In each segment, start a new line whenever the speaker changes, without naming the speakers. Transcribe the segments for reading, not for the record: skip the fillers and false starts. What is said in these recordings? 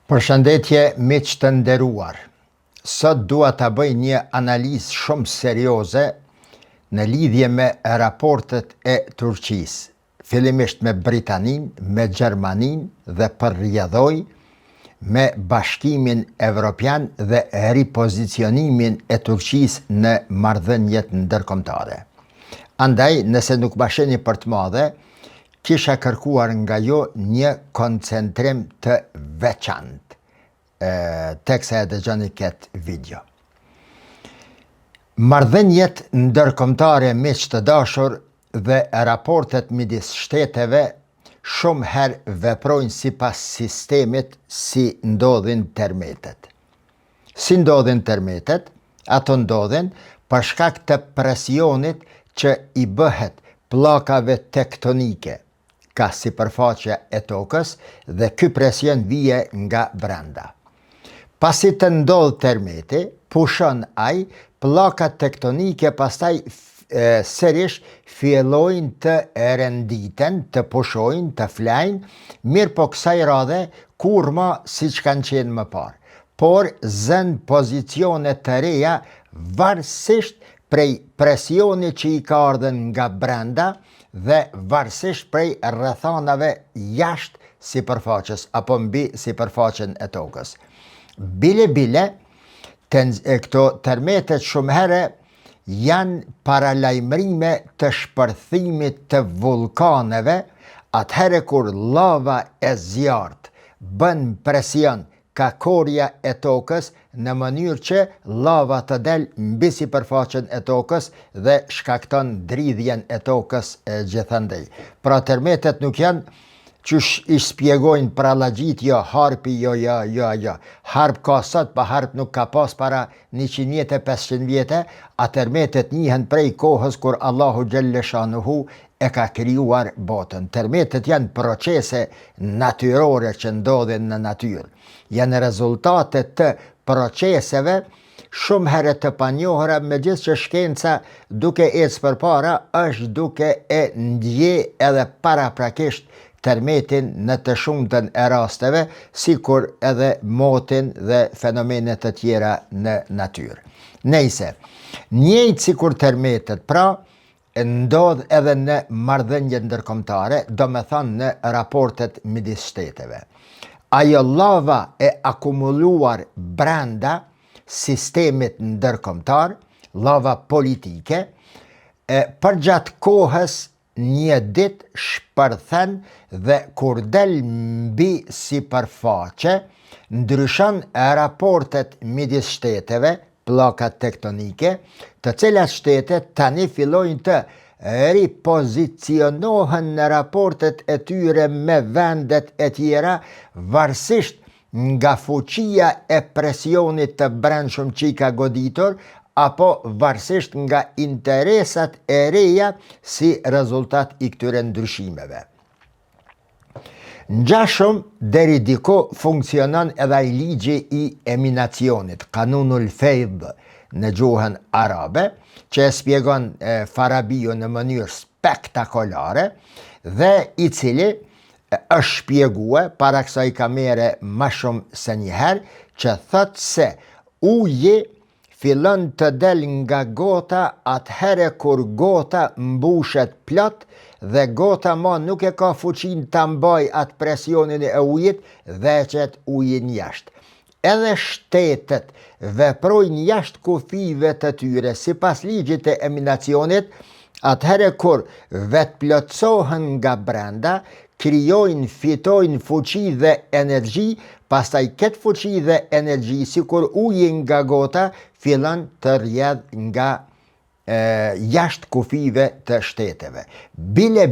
Përshëndetje miq të nderuar. Sot dua ta bëj një analizë shumë serioze në lidhje me raportet e Turqisë, fillimisht me Britaninë, me Gjermaninë dhe përrjedhoj me Bashkimin Evropian dhe ripozicionimin e Turqisë në marrëdhëniet ndërkombëtare. Andaj, nëse nuk basheni për të madhe, kisha kërkuar nga jo një koncentrim të veçantë teksa e dëgjoni këtë video. Marrëdhëniet ndërkombëtare miq të dashur dhe raportet midis shteteve shumë herë veprojnë sipas sistemit si ndodhin termetet. Si ndodhin termetet? Ato ndodhin për shkak të presionit që i bëhet pllakave tektonike ka sipërfaqja e tokës dhe ky presion vije nga brenda. Pasi të ndodh termeti, pushon ai, pllakat tektonike pastaj sërish fillojnë të renditen, të pushojnë, të flajnë, mirë po kësaj radhe kur ma siç kanë qenë më parë, por zën pozicione të reja varësisht prej presionit që i ka ardhur nga brenda dhe varësisht prej rrethanave jashtë sipërfaqes apo mbi sipërfaqen e tokës. Bile këto termetet shumë herë janë paralajmërime të shpërthimit të vulkaneve, atëherë kur lava e zjarrt bën presion ka korja e tokës në mënyrë që lava të del mbi sipërfaqen e tokës dhe shkakton dridhjen e tokës gjithandej. Pra termetet nuk janë qysh i shpjegojnë prallagjitë, jo harpi, jo. Harp ka sot, pa harp nuk ka pas para 100 vjetë, 500 vjetë, a termetet njihen prej kohës kur Allahu Gjelle Shanuhu e ka krijuar botën. Termetet janë procese natyrore që ndodhin në natyrë. Janë rezultate të proceseve shumë herë të panjohura, megjithëse që shkenca duke ecë përpara është duke e ndje edhe paraprakisht termetin në të shumtën e rasteve, sikur edhe motin dhe fenomenet të tjera në natyrë. Nejse, njëjtë sikur termetet, pra ndodh edhe në marrëdhëniet ndërkombëtare, do me thënë në raportet midis shteteve. Ajo lava e akumuluar brenda sistemit ndërkombëtar, lava politike, përgjatë kohës një ditë shpërthen dhe kur del mbi sipërfaqe, ndryshon raportet midis shteteve, pllakat tektonike, të cilat shtetet tani fillojnë të ripozicionohen në raportet e tyre me vendet e tjera, varësisht nga fuqia e presionit të brendshëm që i ka goditur, apo varësisht nga interesat e reja si rezultat i këtyre ndryshimeve. Ngjashëm deri diko funksionon edhe ai ligji i eminacionit, Kanunul Fejdh në gjuhën arabe, që e shpjegon Farabiu në mënyrë spektakolare dhe i cili është shpjeguar para kësaj kamere më shumë se një herë, që thot se uji fillon të del nga gota atëherë kur gota mbushet plot dhe gota ma nuk e ka fuqin të mbaj atë presionin e ujit dhe qet ujin jashtë. Edhe shtetet veprojnë jashtë kufive të tyre sipas ligjit të eminacionit, atëherë kur vetë plotësohen nga brenda, krijojnë, fitojnë fuqi dhe energji, pastaj këtë fuqi dhe energji, sikur uji nga gota, fillon të rrjedh nga jashtë kufive të shteteve. Bile,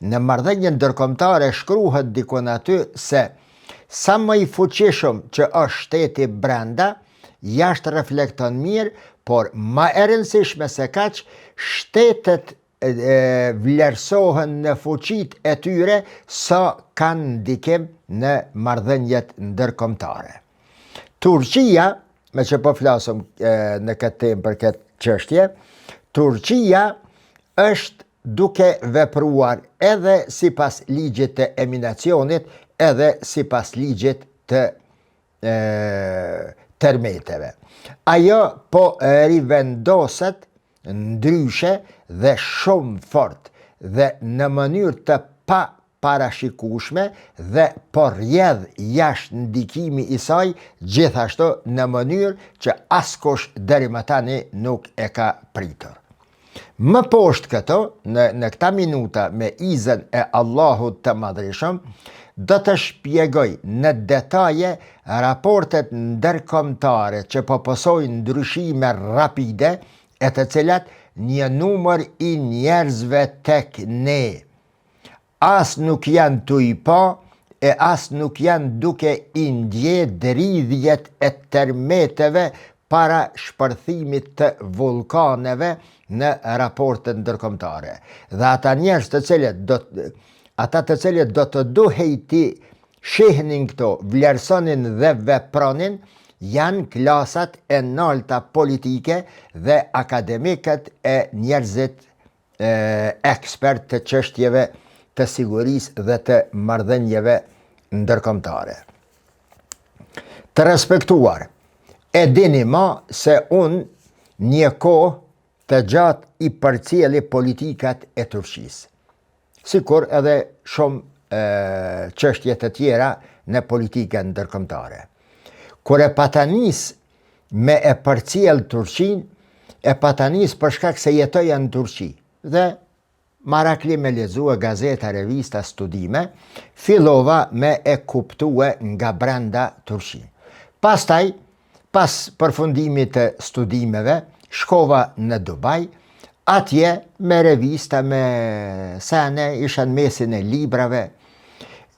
në marrëdhënie ndërkombëtare shkruhet dikon aty se sa më i fuqishëm që është shteti brenda, jashtë reflekton mirë, por më e rëndësishme se kaq, shtetet vlerësohen në fuqit e tyre sa kanë ndikim në marrëdhëniet ndërkombëtare. Turqia, me që po flasëm në këtë temë për këtë çështje, Turqia është duke vepruar edhe sipas ligjit të eminacionit, edhe sipas ligjit të termeteve. Ajo po rivendoset ndryshe dhe shumë fort dhe në mënyrë të pa parashikueshme dhe po rrjedh jashtë ndikimi i saj gjithashtu në mënyrë që askush deri më tani nuk e ka pritur. Më poshtë këto, në këta minuta me izën e Allahut të Madhreshëm, do të shpjegoj në detaje raportet ndërkombëtare që po posojnë ndryshime rapide e të cilat një numër i njerëzve tek ne as nuk janë të i pa e as nuk janë duke i ndje dridhjet e termeteve para shpërthimit të vulkaneve në raportet ndërkombëtare. Dhe ata njerëz të cilët do të duhej ti shihnin këto, vlerësonin dhe vepronin, janë klasat e nalta politike dhe akademikët e njerëzit ekspert të çështjeve të sigurisë dhe të marrëdhënieve ndërkombëtare. Të respektuar, e dini ma se unë një kohë të gjatë i përcjeli politikat e Turqisë, sikur edhe shumë çështje të tjera në politikën ndërkombëtare. Kur e patanis me e përcjell Turqinë, e patanis për shkak se jetoja në Turqi dhe marakli me lexue gazeta, revista, studime, fillova me e kuptue nga brenda Turqi. Pastaj, pas përfundimit të studimeve, shkova në Dubai, atje me revista, me sene, isha në mesin e librave,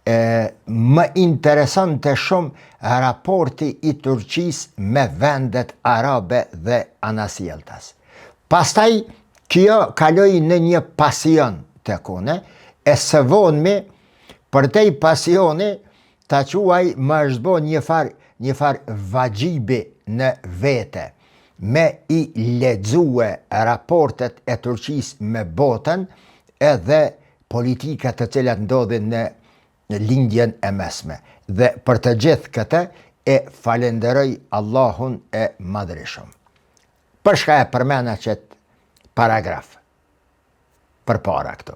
më interesante shumë raporti i Turqisë me vendet arabe dhe anasjelltas. Pastaj, kjo kaloi në një pasion të kone, e së vonmi për te pasioni ta quaj më është bo një far vagjibi në vete, me i lexue raportet e Turqisë me botën edhe politikat të cilat ndodhin në lindjen e mesme. Dhe për të gjithë këtë e falenderoj Allahun e Madhreshëm. Për shka e përmena qëtë paragraf për para këto.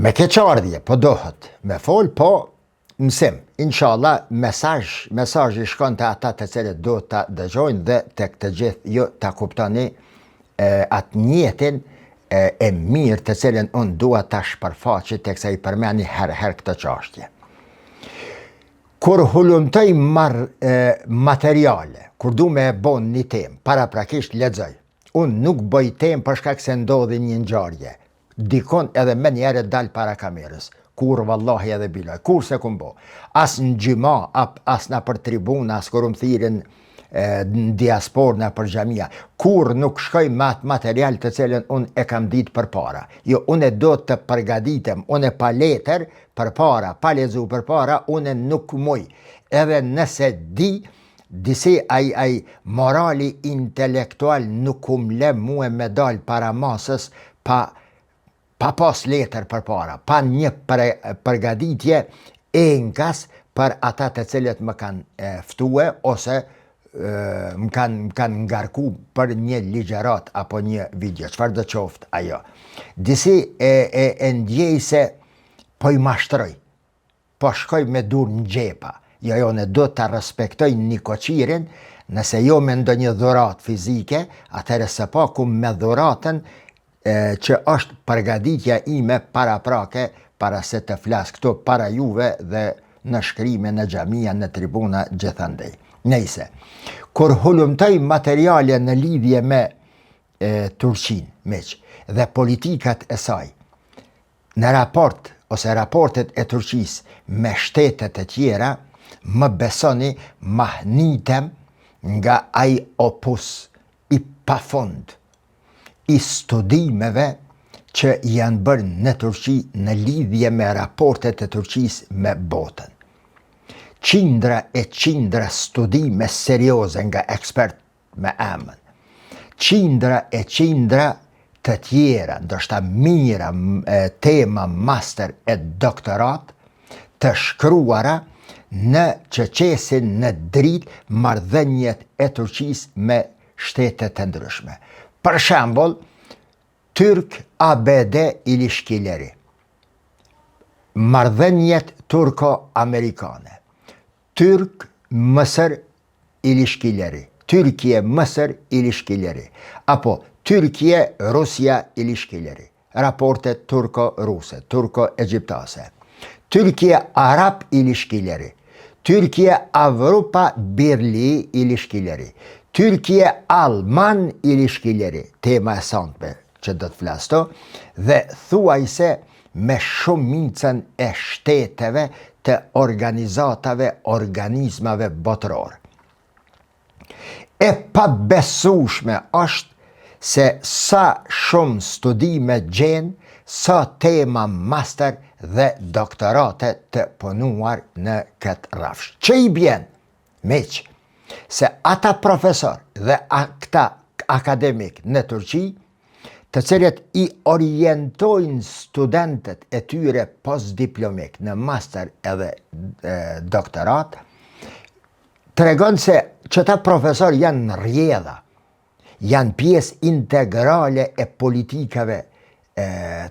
Me keqardhje, po dohet me fol, po mësim. Inshallah, mesazhi shkon të ata të cilët do të dëgjojnë dhe të këtë gjithë jo të kuptoni atë njetin e mirë të cilën unë dua ta shpërfaqi tek sa i përmeni herë këtë çështje. Kur hulumtoj materiale, kur du me e bon një temë, paraprakisht lexoj. Unë nuk bëj temë për shkak se ndodhi një ngjarje. Dikon edhe me njerë dal para kamerës. Kur vallahi edhe bilaj, kur se kum bo. As në gjyma, as në për tribuna, as kur thirin në diaspor në për xhamia. Kur nuk shkoj me atë material të cilën unë e kam ditë për para. Jo, unë do të përgaditem, unë pa letër për para, pa lezu për para, unë nuk muj. Edhe nëse disi ai morali intelektual nuk le mua me dal para masës pa pas letër për para, pa një përgaditje enkas për ata të cilët më kanë ftue ose më kanë ngarku për një ligjerat apo një video, çfarë do qoftë ajo. Disi e ndjej se po i mashtroj, po shkoj me dur në gjepa. Jo, ne do të respektoj një koqirin, nëse jo me ndonjë dhurat fizike, atëherë se pa ku me dhuratën që është përgaditja ime para prake, para se të flas këtu para juve dhe në shkrime, në xhamia, në tribuna, gjithandej. Nejse, kur hulumtoj materiale në lidhje me Turqinë dhe politikat e saj, në raport ose raportet e Turqisë me shtetet e tjera, më besoni mahnitem nga ai opus i pafund i studimeve që janë bërë në Turqi në lidhje me raportet e Turqisë me botën. Qindra e qindra studime serioze nga ekspert me emën. Qindra e qindra të tjera, ndoshta mira tema master e doktorat, të shkruara në qeqesin në dritë marrëdhëniet e Turqisë me shtetet të ndryshme. Për shembull, Türk-ABD ilişkileri, marrëdhëniet turko-amerikane, Türk-Mısır ilişkileri, Türkiye-Mısır ilişkileri, apo Türkiye-Rusya ilişkileri, raportet turko-ruse, turko-egjiptase, Türkiye-Arap ilişkileri, Türkiye-Avrupa Birliği ilişkileri, Türkiye-Alman ilişkileri, tema e santme që do të flasto, dhe thuajse me shumicën e shteteve të organizatave, organizmave botëror. E pabesueshme është se sa shumë studime gjenë, sa tema master dhe doktorate të punuar në këtë rafsh. Që i bjen, meq, se ata profesor dhe këta akademik në Turqi, të cilët i orientojnë studentët e tyre postdiplomik në master edhe doktorat, tregon se që ta profesor janë rjedha, janë pjesë integrale e politikave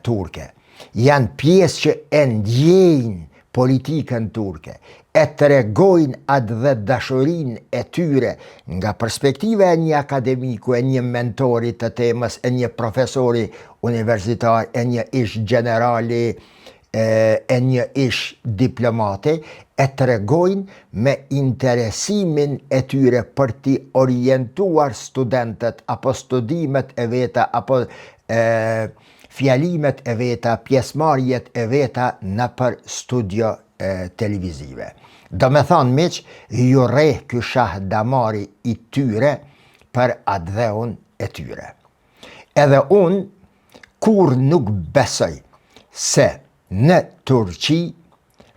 turke, janë pjesë që e ndjejnë politikën turke, e të regojnë atë dhe dashurin e tyre nga perspektive e një akademiku, e një mentori të temës, e një profesori universitar, e një ish generali, e një ish diplomati, e të regojnë me interesimin e tyre për t'i orientuar studentët, apo studimet e veta, apo fjalimet e veta, pjesmarjet e veta në për studio televizive. Do me thonë miq, ju rreh ky shahdamari i tyre për atë dheun e tyre. Edhe unë kur nuk besoj se në Turqi,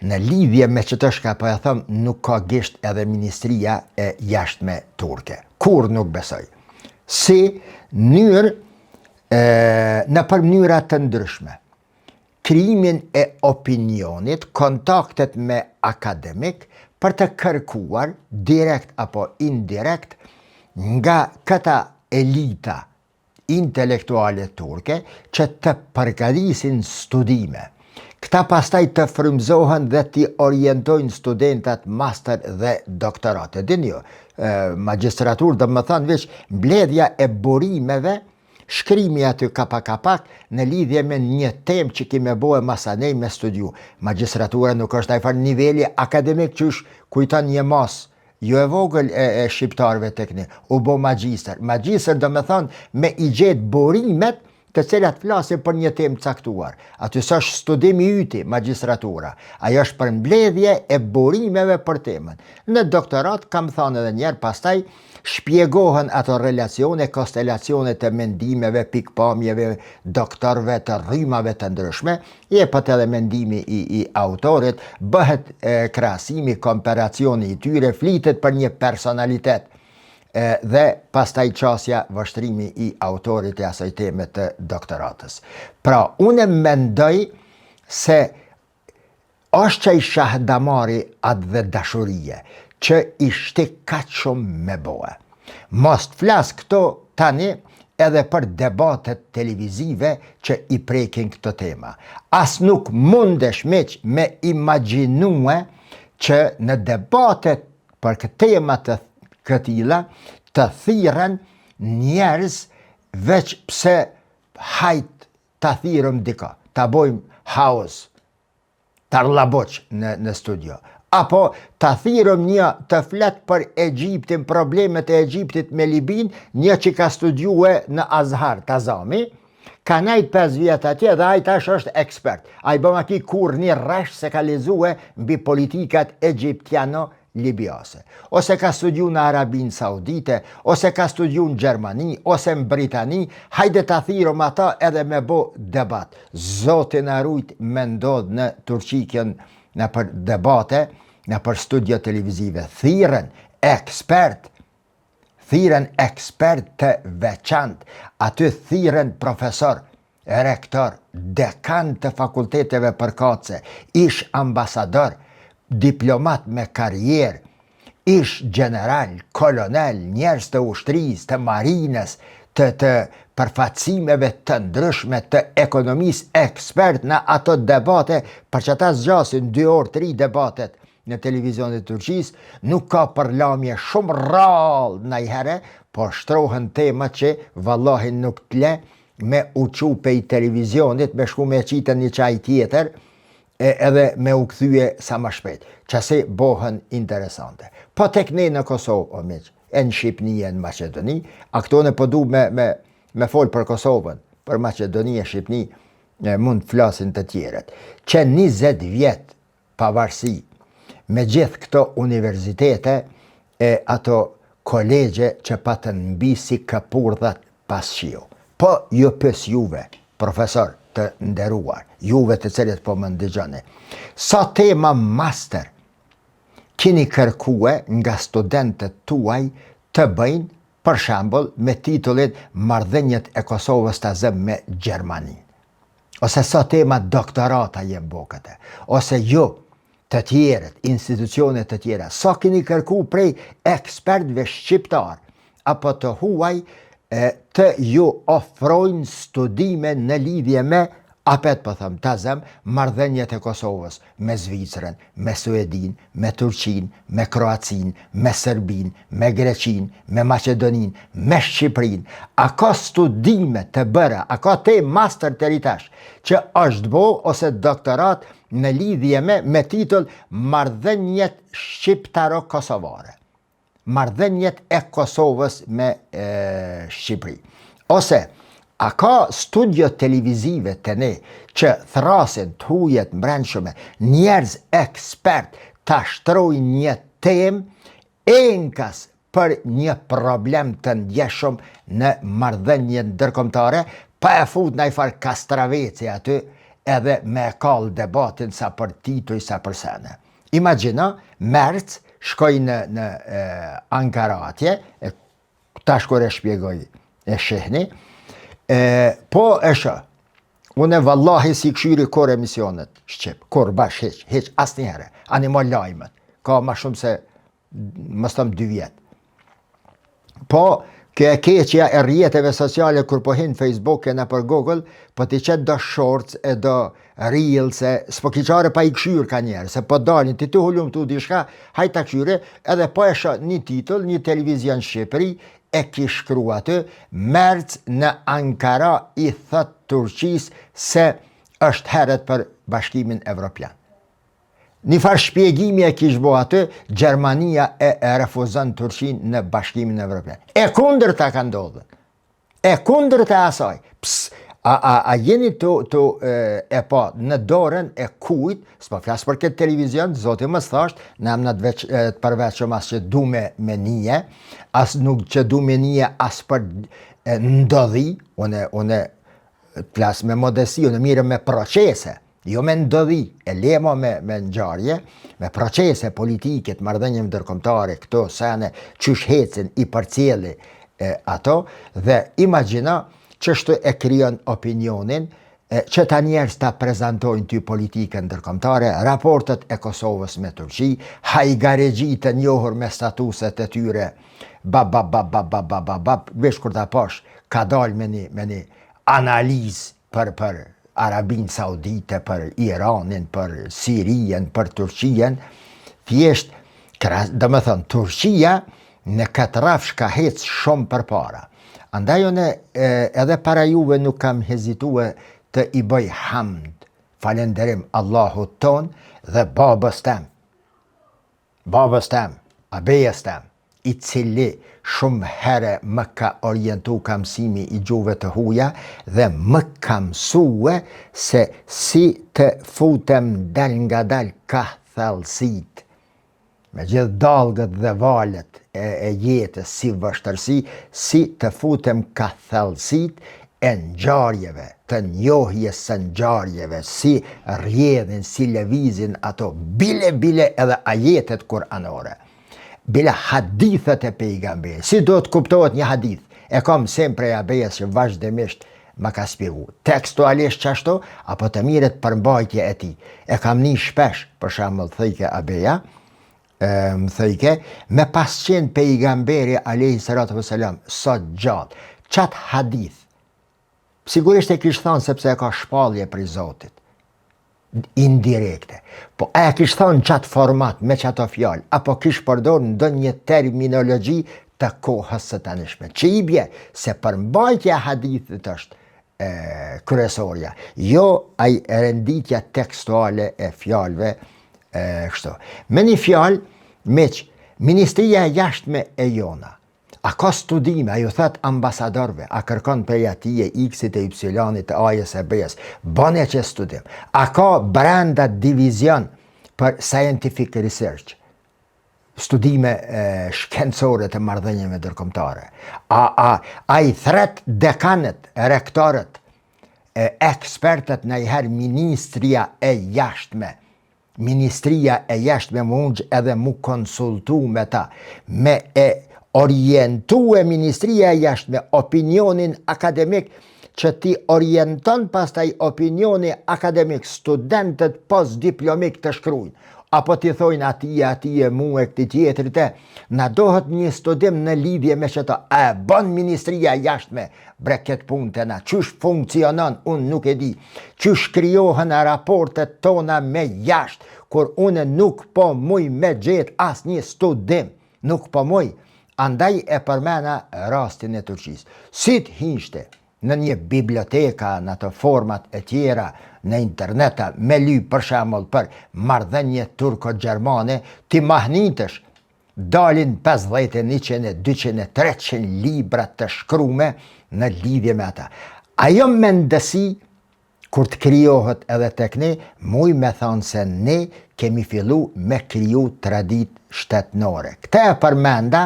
në lidhje me që të shka po e thëmë, nuk ka gisht edhe Ministria e Jashtme turke. Kur nuk besoj. Si njërë, në për mënyra të ndryshme. Krijimin e opinionit, kontaktet me akademik për të kërkuar, direkt apo indirekt, nga këta elita intelektuale turke që të përgatisin studime. Këta pastaj të frymëzohen dhe t'i orientojnë studentat master dhe doktorate. Dini jo, magistratur dhe më thënë veç mbledhja e burimeve, shkrimi aty kapak në lidhje me një temë që kime bohe masanej me studiu. Magistratura nuk është ajfar niveli akademik që është kujton një mas, jo e vogël e shqiptarve tek ne, u bo magjister. Magjister do me thonë me i gjetë burimet të cilat flasin për një temë caktuar. Aty së është studimi yti, magistratura. Ajo është për mbledhje e burimeve për temën. Në doktorat, kam thënë edhe njerë, pastaj shpjegohen ato relacione, konstelacione të mendimeve, pikpamjeve, doktorve të rrymave të ndryshme, jepet edhe mendimi i autorit, bëhet krahasimi, komparacioni i tyre, flitet për një personalitet, dhe pastaj qasja vështrimi i autorit e asaj teme të doktoratës. Pra, unë mendoj se është që i shahdamari atë dhe dashurie, që i shtik kaq shumë me bohe. Mos të flas këto tani edhe për debatet televizive që i prekin këto tema. As nuk mundesh meq me imagjinue që në debatet për këtë tema të këtila të thirren njerëz veç pse hajt të thirëm dika, të bojmë haos, tarlaboq në studio. Apo të thirëm një të flet për Egjiptin, problemet e Egjiptit me Libin, një që ka studiue në Azhar, Tazami, ka najt 5 vjet atje dhe ajt është ekspert. Aj bëma ki kur një rresh se ka lezue mbi politikat egjiptiano-libiase. Ose ka studiu në Arabin Saudite, ose ka studiu në Gjermani, ose në Britani, hajde të thirëm ata edhe me bo debat. Zotin arujt me ndodh në Turqikën në për debate, në për studio televizive. Thiren ekspert të veçant, aty thiren profesor, rektor, dekan të fakulteteve përkatëse, ish ambasador, diplomat me karrierë, ish general, kolonel, njerëz të ushtrisë, të marinës, të përfaqësimeve të ndryshme të ekonomisë, ekspert në ato debate, për që ata zgjasin 2 orë, 3 debatet në televizionin e Turqisë, nuk ka përlamje shumë rrallë ndajherë, po shtrohen tema që vallahi nuk t'le me uqu pej televizionit, me shku me qitën një qaj tjetër, edhe me u kthye sa më shpejt. Qase bohen interesante. Po tek ne në Kosovë, o miq, e në Shqipni e në Macedoni, a këto në pëdu me folë për Kosovën, për Macedoni e Shqipni, mund të flasin të tjeret, që 20 vjet pavarësi, me gjithë këto universitete, ato kolegje që patën mbi si këpurdhat pas shiu. Po ju pës juve, profesor të nderuar, juve të cilët po më ndëgjoni, sa tema master kini kërkue nga studentët tuaj të bëjnë, për shembull, me titullin Marrëdhëniet e Kosovës të zëm me Gjermaninë. Ose sa tema doktorata jem bokëte, ose ju të tjerët, institucionet të tjera, sa kini kërku prej ekspertve shqiptar, apo të huaj të ju ofrojnë studime në lidhje me, apet po thëmë, të zëm, marrëdhëniet e Kosovës me Zvicrën, me Suedin, me Turqin, me Kroacin, me Serbin, me Greqin, me Macedonin, me Shqiprin. A ka studime të bëra, a ka te master të ritash, që është bo ose doktorat në lidhje me titull Marrëdhëniet Shqiptaro-Kosovare. Marrëdhëniet e Kosovës me Shqipëri. Ose, a ka studio televizive të ne që thrasin të hujet mbrenshme, njerëz ekspert të shtrojnë një temë enkas për një problem të ndjeshëm në marrëdhënie ndërkombëtare, pa e fut në i farë kastraveci aty edhe me kall debatin sa për tituj, sa për sene. Imagina, Merc shkoj në Ankara atje, tash kur e shpjegoj e shihni, po e shë, unë vallahi si këshyri kur emisionet Shqip, kur bash heq asnjëherë, animal lajmet, ka ma shumë se më stëm 2 vjet. Po, kjo e keqja e rrjeteve sociale kur po hin Facebook e në për Google, po ti qëtë do shorts e do reels e s'po kiqare pa i këshyr ka njerë, se po dalin, ti të hullum të u dishka, hajta këshyre, edhe po e shë një titull, një televizion Shqipëri, e ki shkru aty, Merc në Ankara i thët Turqis se është heret për Bashkimin Evropian. Një farë shpjegimi e kish bo aty, Gjermania e refuzon Turqin në Bashkimin Evropian. E kundër të ka ndodhën. E kundër të asaj. A jeni të e pa në dorën e kujt, s'po flasë për këtë televizion, zoti më thasht, në am në të përveçëm as që du me nije, as nuk që du me nije as për ndodhi, une flasë me modesi, une mire me procese, jo me ndodhi, e lemo me nxarje, me procese politiket, marrëdhënie ndërkombëtare, këto sene, qysh hecin i përcjeli ato, dhe imagina, qështu e kryon opinionin, që ta njerës ta prezentojnë ty politikën ndërkombëtare, raportet e Kosovës me Turqi, hajgaregji të njohur me statuset e tyre, vesh kur ta pash, ka dal me një analizë për Arabin Saudite, për Iranin, për Sirien, për Turqien, thjesht, dhe me thënë, Turqia në këtë rafsh ka hec shumë për para. Andaj une edhe para juve nuk kam hezitue të i bëj hamd, falenderim Allahut ton dhe babës tem, abejes tem, i cili shumë herë më ka orientu ka mësimi i gjuhëve të huja dhe më ka mësue se si të futem dal nga dal ka thellësit, me gjithë dalgët dhe valet e jetës si vështërsi, si të futem ka thellësit e ngjarjeve, të njohjes së ngjarjeve, si rrjedhin, si lëvizin ato, bile edhe ajetet kuranore, bile hadithet e pejgamberit, si do të kuptohet një hadith, e kam sem prej abejes që vazhdimisht ma ka spjegu. Tekstualisht qashtu, apo të miret përmbajtje e ti. E kam një shpesh, për shembull thëjke Abeja, më thëjke, me pas qenë pejgamberi a.s. sot gjatë, qatë hadith, sigurisht e kishtë thonë sepse e ka shpallje për Zotit, indirekte, po e kishtë thonë qatë format, me qato fjallë, apo kishtë përdor në do një terminologi të kohës së tanishme, që i bje se përmbajtja hadithit është kryesorja, jo ai renditja tekstuale e fjalëve kështu. Me një fjalë, miq, Ministria e Jashtme e jona, a ka studime, a ju thët ambasadorve, a kërkon prej atije X-it e Y-it, A-jes e B-jes, bane që studim, a ka brenda divizion për scientific research, studime shkencore të marrëdhënieve ndërkombëtare. A i thret dekanët, rektorët, ekspertët nëjherë Ministria e Jashtme. Ministria e Jashtme mund edhe mu konsultu me ta, me orientu e Ministria e Jashtme opinionin akademik që ti orienton pastaj opinioni akademik studentët postdiplomik të shkrujnë. Apo ti thojnë atije mu e këti tjetrit na dohet një studim në lidhje me qëto. Bon Ministria e Jashtme breket punë të na, qysh funksionon, unë nuk e di, qysh krijohen raportet tona me jashtë, kur unë nuk po muj me gjetë as një studim, nuk po muj, andaj e përmena rastin e Turqisë. Si të hinjte në një biblioteka, në të format e tjera, në interneta, me ly për shembull për marrëdhënie turko-gjermane, ti mahnitësh, dalin 50, 100, 200, 300 libra të shkrume në lidhje me ata. Ajo mendësi, kur të krijohet edhe tek ne, muj me thonë se ne kemi fillu me kriju tradit shtetnore. Këte e përmenda,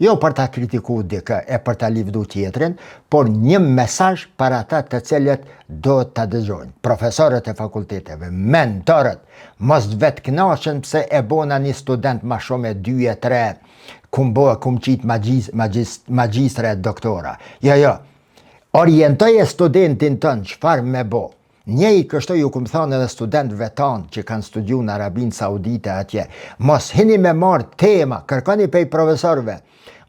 jo për ta kritiku dikë, e për ta livdu tjetrin, por një mesazh për ata të cilët do të dëgjojnë. Profesorët e fakulteteve, mentorët, mos vetë kënaqen pse e bona një student ma shumë e 2 e 3, kum qit magjistre e doktora. Jo, orientoje studentin tënë çfarë me bo. Njëj kështu ju këmë thonë edhe studentëve tanë që kanë studiu në Arabinë Saudite atje, mos hini me marë tema, kërkoni pej profesorve,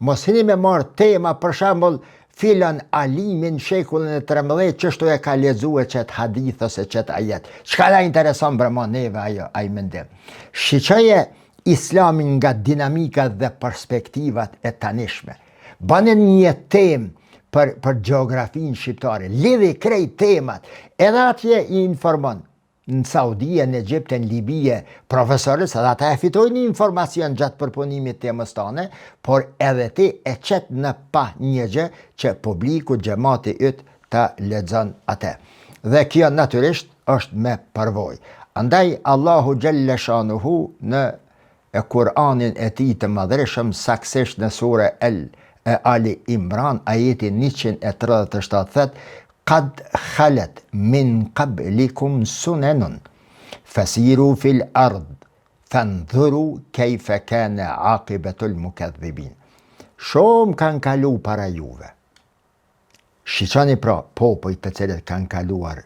mos hini me marë tema, për shembull, filan alimin shekullin e 13, qështu e ka lexuar qëtë hadith ose qëtë ajet. Çka na intereson brëma neve ai mendim. Shiqoje islamin nga dinamika dhe perspektivat e tanishme. Bane një temë për geografinë shqiptare, lidhi krejt temat, edhe atje i informon. Në Saudije, në Egypte, në Libije, profesorës, edhe ata e fitojnë informacion gjatë përpunimit temës tane, por edhe ti e qetë në pa një gjë që publiku, gjemati yt të lexon atë. Dhe kjo natyrisht është me përvojë. Andaj Allahu Gjelle Shanuhu në Kur'anin e tij të madhreshëm, saksisht në sure Ali Imran, ajeti 137 thët, qad khalet min qablikum sunanun fasiru fil ard fandhuru kayfa kana aqibatul mukaththibin. Shumë kanë kalu para juve. Shiqoni pra popujt të cilët kanë kaluar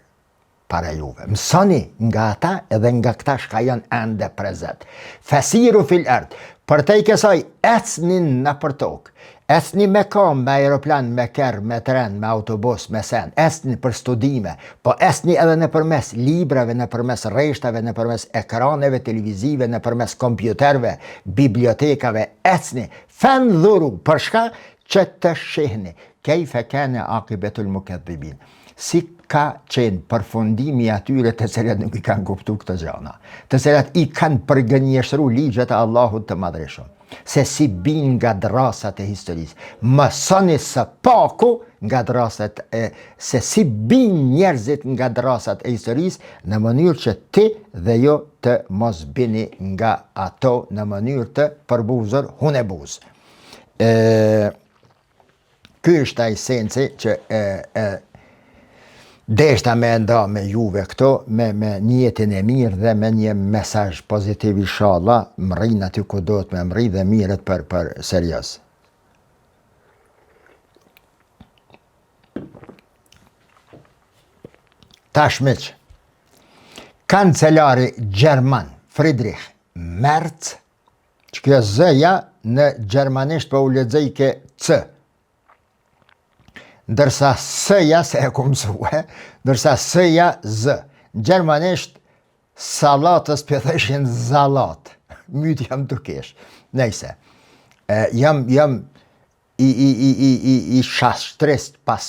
para juve. Mësoni nga ata edhe nga këta shka janë ende prezent. Fasiru fil ard. Për te i kësaj, ecni në për tokë. Esni me kam, me aeroplan, me ker, me tren, me autobus, me sen, esni për studime, po esni edhe në përmes librave, në përmes rreshtave, në përmes ekraneve televizive, në përmes kompjuterve, bibliotekave, esni, fandhuru, për shka që të shihni, kejfe kene aqibatul mukaththibin. Si ka qenë përfundimi atyre të cilat nuk i kanë kuptu këtë gjana, të cilat i kanë përgënjeshtru ligjet e Allahut të madhreshëm. Se si bin nga drasat e historisë. Mësoni së paku nga drasat se si bin njerëzit nga drasat e historisë në mënyrë që ti dhe jo të mos bini nga ato në mënyrë të përbuzër hunebuz. Ky është ai sensi që deshta me nda me juve këto, me njetin e mirë dhe me një mesazh pozitiv inshallah, më rrinë aty ku do të me më rrinë dhe mirët për serios. Tashmiq, kancelari Gjerman Friedrich Merz, që kjo zëja në gjermanisht për u lexoj ke C, ndërsa S-ja, se e ku mësue, ndërsa S-ja Z. Në gjermanisht salatës për thëshin zalat. Myt jam dukesh. Nejse, jam i shashtrist pas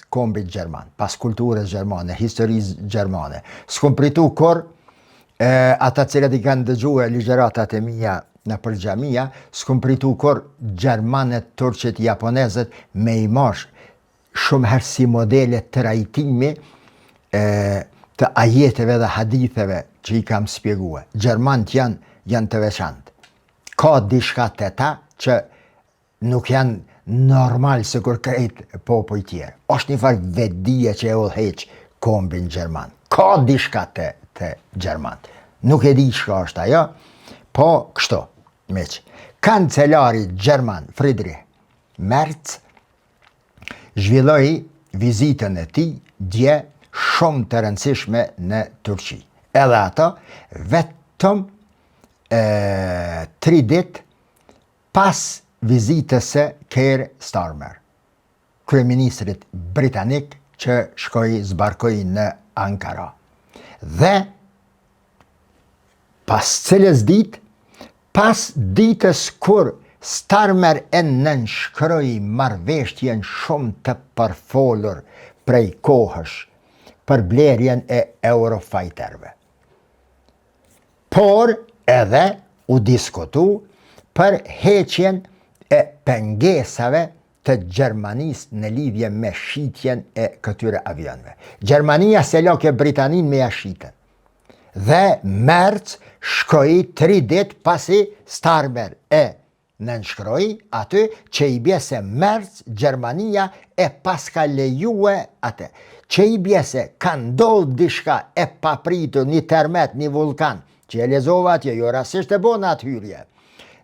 kombit gjerman, pas kulturës gjermane, historisë gjermane. S'kom pritu kur ata cilat i kanë dëgjue ligjeratat e mia në përgjamia, s'kom pritu kur gjermanet, turqit, japonezet me i mash shumë herë si modele të rajtimi të ajeteve dhe haditheve që i kam spjegue. Gjermant janë të veçantë. Ka dishka të ta që nuk janë normal se kur krejt popoj tjerë. Është një farë vedije që e udhëheq kombin gjerman. Ka dishka të gjermant. Nuk e di shka është ajo, po kështu, meq. Kancelari gjerman Friedrich Merz zhvilloi vizitën e tij dje shumë të rëndësishme në Turqi. Edhe ato vetëm 3 ditë pas vizitës së Keir Starmer, kryeministrit britanik që zbarkoi në Ankara. Dhe pas cilës ditë, pas ditës kur Starmer e nënshkroi marrëveshjen shumë të përfolur prej kohësh për blerjen e Eurofighterve. Por edhe u diskutu për heqjen e pengesave të Gjermanisë në lidhje me shitjen e këtyre avionëve. Gjermania se loke Britanin me jashitën. Dhe Merz shkoi 3 ditë pasi Starmer e nënshkroi aty që i bje se Merz, Gjermania e paska lejue atë. Që i bje se ka ndodhë dishka e papritur, një termet, një vulkan, që e lezova atje, jo rasisht e bona atë hyrje,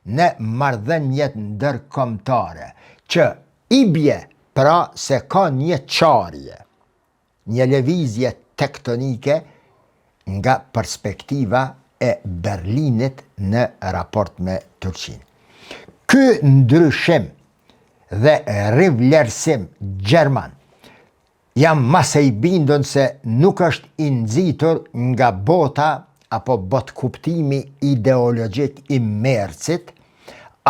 në marrëdhëniet ndërkombëtare, që i bje pra se ka një qarje, një lëvizje tektonike nga perspektiva e Berlinit në raport me Turqinë. Ky ndryshim dhe rivlerësim gjerman jam mase i bindun se nuk është i nxitur nga bota apo botkuptimi ideologjik i Merzit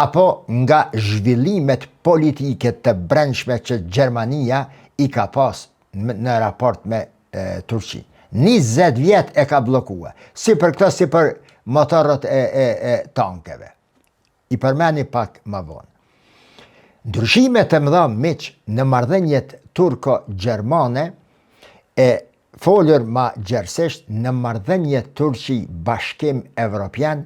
apo nga zhvillimet politike të brendshme që Gjermania i ka pas në raport me Turqi. 20 vjet e ka blokue, si për këto, si për motorët e tankeve. I përmeni pak më vonë. Ndryshimet e mëdha miq në marrëdhëniet turko-gjermane e folur ma gjersisht në marrëdhëniet Turqi-Bashkim Evropian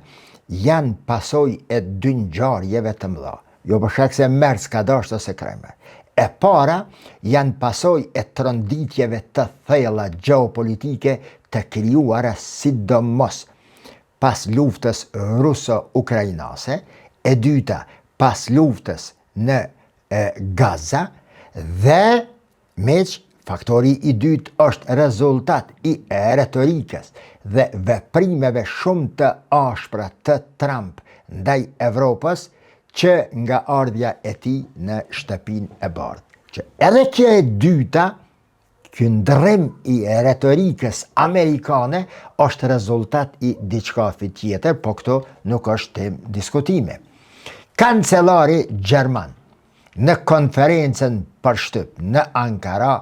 janë pasojë e 2 ngjarjeve të mëdha. Jo për shkak se Merz ka dashur ose Kremer. E para janë pasojë e tronditjeve të thella gjeopolitike të krijuara sidomos pas luftës ruso-ukrainase, e dyta pas luftës në Gaza, dhe meq faktori i dytë është rezultat i retorikës dhe veprimeve shumë të ashpra të Trump ndaj Evropës që nga ardhja e tij në shtëpinë e bardhë. Që edhe kjo e dyta, ky ndrrim i retorikës amerikane është rezultat i diçka tjetër, po këto nuk është temë diskutimi. Kancelari gjerman në konferencën për shtyp në Ankara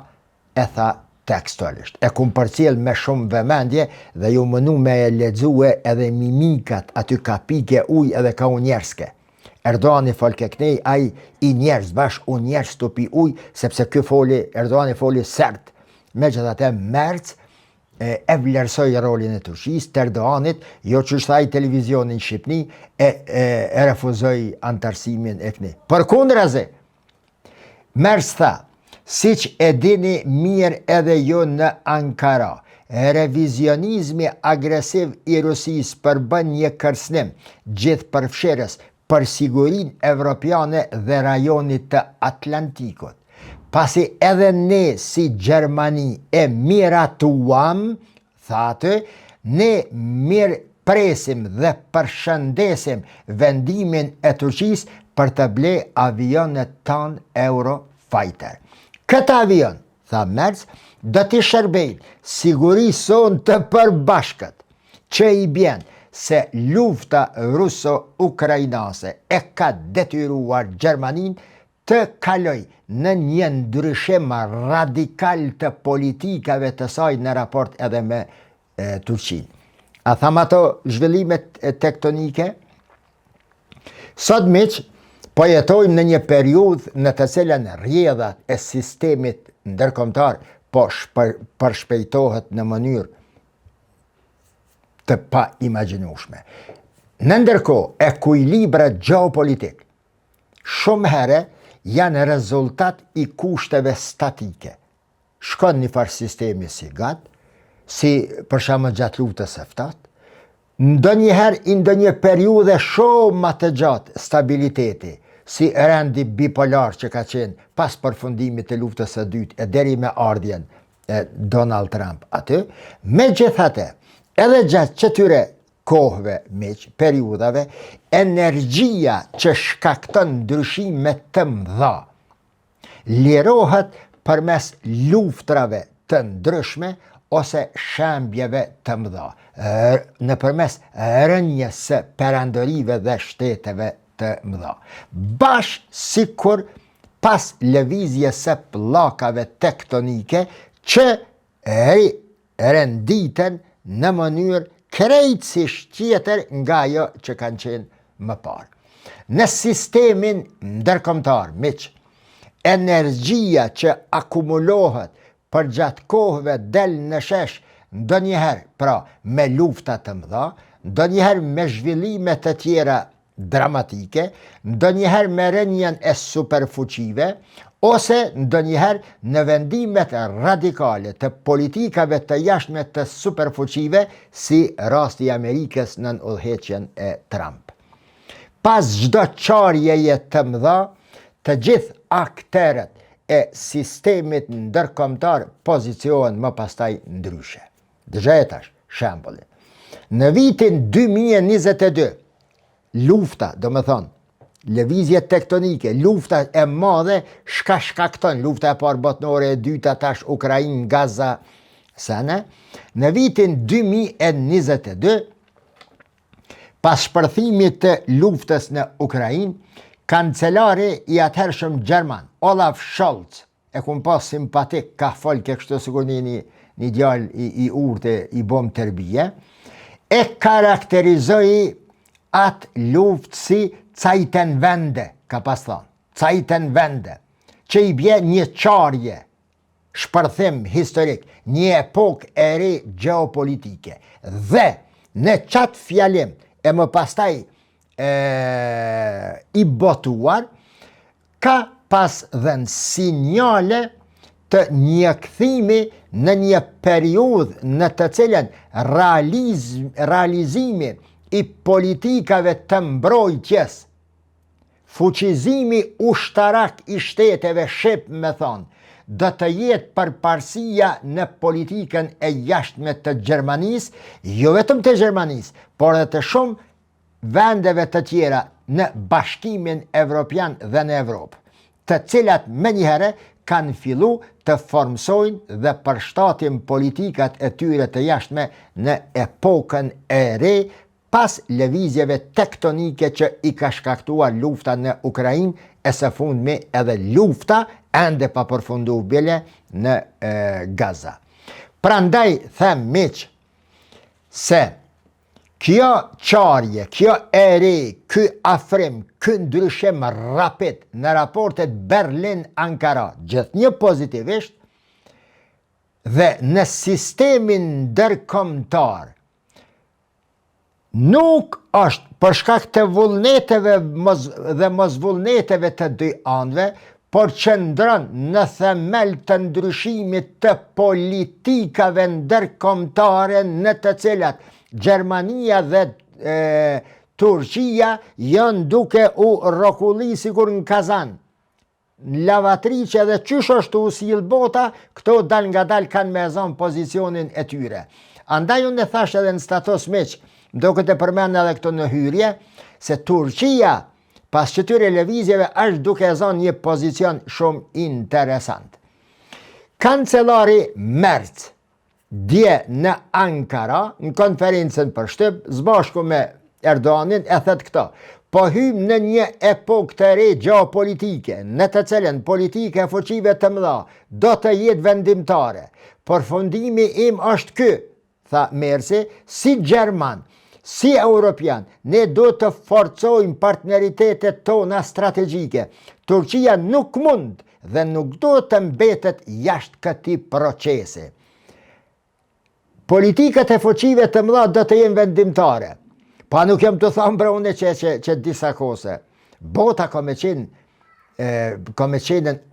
e tha tekstualisht. E kum përcjell me shumë vëmendje dhe ju mënu me e lexue edhe mimikat aty ka pike ujë edhe ka unjerske. Erdoani fol ke knej, ai i njerëz bash u njerëz tupi ujë, sepse ky Erdoani foli sert. Megjithatë Merz e vlerësoi rolin e Turqisë, të Erdoanit, jo që thaj televizionin në Shqipni, e refuzoi antarësimin e këtij. Përkundrazi, Merz tha, siç e dini mirë edhe ju në Ankara, revizionizmi agresiv i Rusisë përbën një kërcënim gjithëpërfshirës për sigurinë evropiane dhe rajonit të Atlantikut. pasi edhe ne si Gjermani e miratuam, thatë, ne mirë presim dhe përshëndesim vendimin e Turqis për të ble avionet tanë Eurofighter. Këtë avion, tha Merz, do t'i shërbejnë sigurisë të përbashkët që i bjen se lufta ruso-ukrainase e ka detyruar Gjermanin të kaloj në një ndryshim radikal të politikave të saj në raport edhe me Turqinë. A tham ato zhvillimet tektonike? Sot miq, po jetojmë në një periudhë në të cilën rrjedhat e sistemit ndërkombëtar po përshpejtohet në mënyrë të pa imagjinueshme. Në ndërkohë, ekuilibri geopolitik shumë herë janë rezultat i kushteve statike. Shkon një farë sistemi si GATT, si për shembull gjatë luftës së ftohtë, ndonjëherë i ndonjë periudhe shumë më të gjatë stabiliteti, si rendi bipolar që ka qenë pas përfundimit të luftës së dytë e deri me ardhjen e Donald Trump aty, megjithatë, edhe gjatë këtyre kohëve, periudhave, energjia që shkakton ndryshime të mëdha lirohet përmes luftrave të ndryshme ose shembjeve të mëdha, nëpërmes rënjes së perandorive dhe shteteve të mëdha. Bashkë sikur pas lëvizjes së pllakave tektonike që renditen në mënyrë krejtësisht tjetër nga ajo që kanë qenë më parë. Në sistemin ndërkombëtar, miq, energjia që akumulohet për gjatë kohëve del në shesh, ndonjëherë pra me lufta të mëdha, ndonjëherë me zhvillime të tjera dramatike, ndonjëherë me rënjen e superfuqive, ose ndonjëherë në vendimet radikale të politikave të jashtme të superfuqive, si rasti i Amerikës në udhëheqjen e Trump. Pas çdo çarjeje të mëdha, të gjithë akterët e sistemit ndërkombëtar pozicionen më pastaj ndryshe. Dëgjoj tash shembullin. Në vitin 2022, lufta, do më thonë, lëvizje tektonike, lufta e madhe shkakton, lufta e parë botnore, e dyta tash Ukrainë, Gaza, sene, në vitin 2022, pas shpërthimit të luftës në Ukrainë, kancelari i atëhershëm Gjerman, Olaf Scholz, e kun pas simpatik, ka folke kështu sikur një djalë i urtë i bom tërbije, e karakterizoi atë luftë si Zeitenwende, ka pas thonë, Zeitenwende, që i bje një qarje, shpërthim historik, një epokë e re geopolitike. Dhe në qatë fjalim e më pastaj i botuar, ka pas dhenë sinjale të një kthimi në një periudhë në të cilën realizimi i politikave të mbrojtjes, fuqizimi ushtarak i shteteve shqip, me thonë, do të jetë përparësia në politikën e jashtme të Gjermanisë, jo vetëm të Gjermanisë, por edhe të shumë vendeve të tjera në Bashkimin Evropian dhe në Evropë, të cilat menjëherë kanë fillu të formsojnë dhe përshtatin politikat e tyre të jashtme në epokën e re, pas lëvizjeve tektonike që i ka shkaktuar lufta në Ukrainë, e së fundmi edhe lufta ende pa përfundu bile në Gaza. Prandaj them miq se kjo qarje, kjo ere, ky afrim, ky ndryshim rapid në raportet Berlin-Ankara, gjithnjë pozitivisht, dhe në sistemin ndërkombëtar, nuk është për shkak të vullneteve dhe mosvullneteve të dy anëve, por qëndron në themel të ndryshimit të politikave ndërkombëtare në të cilat Gjermania dhe Turqia janë duke u rrokulli sikur në kazan. në lavatriqe dhe qysh është u sill bota, këto dal nga dal kanë me zonë pozicionin e tyre. Andaj unë e thash edhe në status miq, do këtë e përmend edhe këto në hyrje, se Turqia pas këtyre lëvizjeve është duke zonë një pozicion shumë interesant. Kancelari Merz dje në Ankara, në konferencën për shtyp, zbashku me Erdoganin, e thët këto: po hym në një epokë të re gjeopolitike, në të cilën politika e fuqive të mëdha do të jetë vendimtare. Përfundimi im është ky, tha Merzi, si Gjerman, si Europian, ne do të forcojmë partneritetet tona strategjike. Turqia nuk mund dhe nuk do të mbetet jashtë këtij procesi. Politikat e fuqive të mëdha do të jenë vendimtare. Pa nuk jam të thamë për unë që disa kose. Bota ka me qenë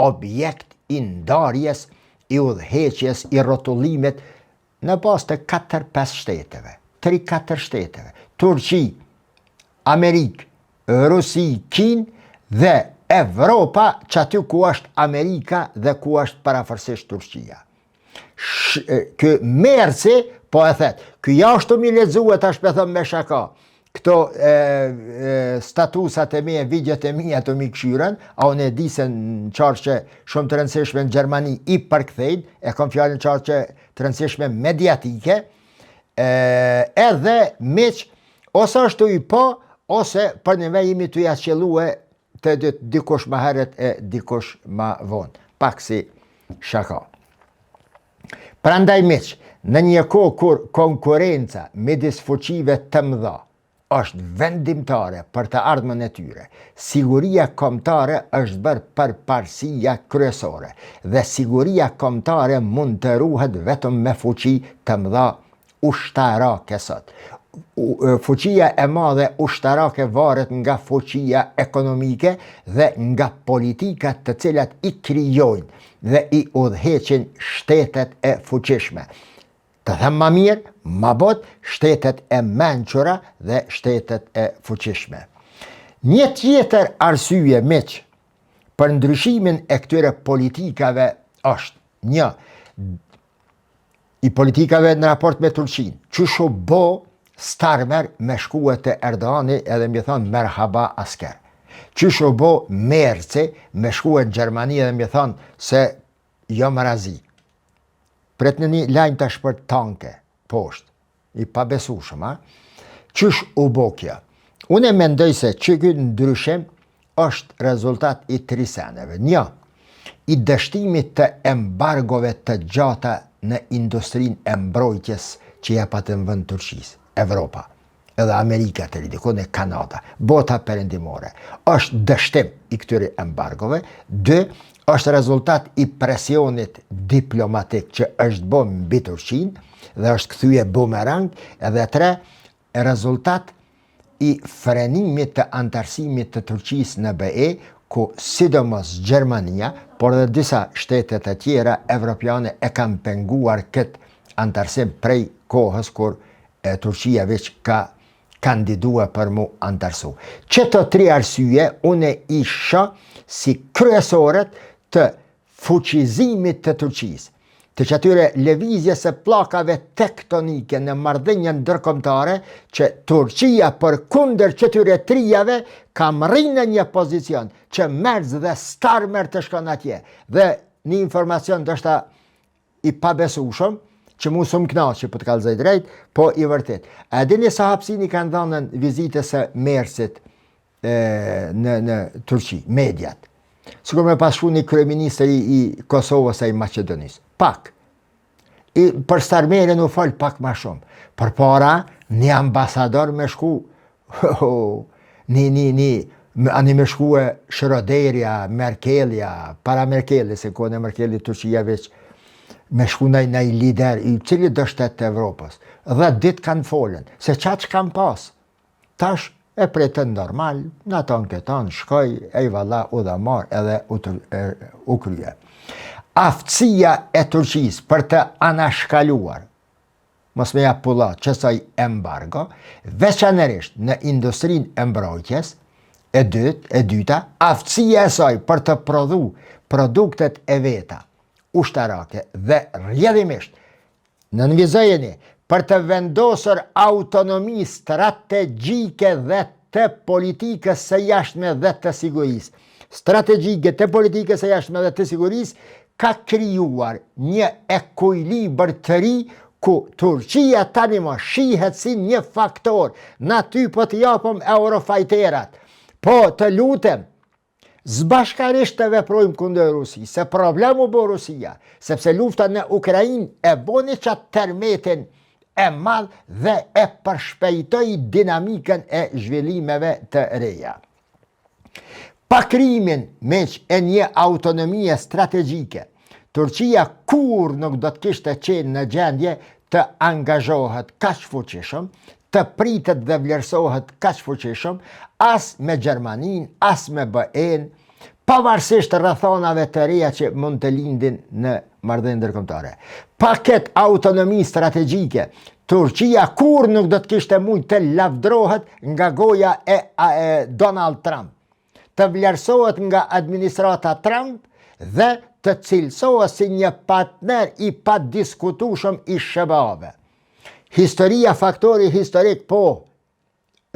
objekt i ndarjes, i udhëheqjes, i rrotullimit në bazë të 4-5 shteteve. 3-4 shteteve. Turqi, Amerikë, Rusi, Kinë dhe Evropa, që aty ku është Amerika dhe ku është parafërsisht Turqia. Kë Merzi, po e thet, kë jashtu mi lexuet tash me thëmë me shaka, këto statusat e mia, videot e mia të mi këshyren, a unë e di se në qarqe shumë të rëndësishme në Gjermani i përkthejnë, e kom fjallë në qarqe të rëndësishme mediatike, edhe miq, ose është i po, ose për një jemi të jasqelue të dikush ma heret e dikush ma vonë. Pak si shaka. Prandaj miq, në një kohë kur konkurenca midis fuqive të mëdha është vendimtare për të ardhmen e tyre, siguria kombëtare është bërë përparësia kryesore dhe siguria kombëtare mund të ruhet vetëm me fuqi të mëdha ushtarake sot. Fuqia e madhe ushtarake varet nga fuqia ekonomike dhe nga politikat të cilat i krijojnë dhe i udhëheqin shtetet e fuqishme. Të them ma mirë, ma bot, shtetet e mençura dhe shtetet e fuqishme. Një tjetër arsye miq për ndryshimin e këtyre politikave është një, i politikave në raport me Turqinë, çu bo Starmer me shkuet të Erdogani edhe mi thonë merhaba asker. Çu bo Merzi me shkuet në Gjermani edhe mi thonë se jo më razi. Pret në një lajmë tash për tanke, poshtë, i pabesueshëm, a? Qysh u bo kjo? Unë e mendoj se që ky ndryshim është rezultat i 3 seneve. Një, i dështimit të embargove të gjata në industrinë e mbrojtjes që jepat në vend Turqisë, Evropa, edhe Amerika të ridikon e Kanada, bota perëndimore. Është dështim i këtyre embargove. 2, është rezultat i presionit diplomatik që është bën mbi Turqinë dhe është kthye bumerang, edhe 3, rezultat i frenimit të antarësimit të Turqisë në BE, ku sidomos Gjermania, por dhe disa shtetet e tjera evropiane e kanë penguar këtë antarësim prej kohës kur Turqia veç ka kandidua për mu antarësu. Qëto 3 arsye unë i shoh si kryesoret të fuqizimit të Turqisë, të atyre lëvizjes së pllakave tektonike në marrëdhënien ndërkombëtare, që Turqia përkundër këtyre trijave ka rrinë në një pozicion që Merz dhe Starmer të shkon atje. Dhe një informacion ndoshta i pabesueshëm, që mu s'm kënaqi për të kallëzoj drejt, po i vërtet. A dini sa hapësini kanë dhënë vizitës së Merzit në Turqi, mediat? Sikur me pas shku një kryeministër i Kosovës e i Maqedonisë. Pak. Për Starmerin u fol pak ma shumë. Për para, një ambasador me shku, ani me shku e Shroderja, Merkelja, para Merkeli, se kone Merkeli Turqia veç, me shku në i lider, i cili do shtetë të Evropës. Dhe ditë kanë folën, se qatë që kanë pas. Tash e pretën normal, në tonë këtonë, shkoj, e i valla u dhe marë edhe u krye. Aftësia e Turqisë për të anashkaluar, mos me ja pulla qësaj embargo, veçanërisht në industrinë e mbrojtjes, E dyta, aftësia e saj për të prodhu produktet e veta ushtarake dhe rrjedhimisht në nënvizojeni për të vendosur autonomi strategjike dhe të politikës së jashtme dhe të sigurisë. Strategjike të politikës së jashtme dhe të sigurisë ka krijuar një ekuilibër të ri ku Turqia tani më shihet si një faktor. Na ty po të japëm eurofajterat, po të lutem, zbashkarisht të veprojmë kundër Rusisë, se problemu bë Rusia, sepse lufta në Ukrainë e boni qatë termetin e madh dhe e përshpejtoi dinamikën e zhvillimeve të reja. Pa krijimin e një autonomie strategjike, Turqia kur nuk do të kishte qenë në gjendje të angazhohet kaq fuqishëm, të pritet dhe vlerësohet kaq fuqishëm, as me Gjermaninë, as me BE-n, pavarësisht rrethonave të reja që mund të lindin në marrëdhënie ndërkombëtare. Pa këtë autonomi strategjike, Turqia kur nuk do të kishte mujt të lavdrohet nga goja e Donald Trump, të vlerësohet nga administrata Trump dhe të cilësohet si një partner i padiskutueshëm i SBA-ve. Historia, faktori historik po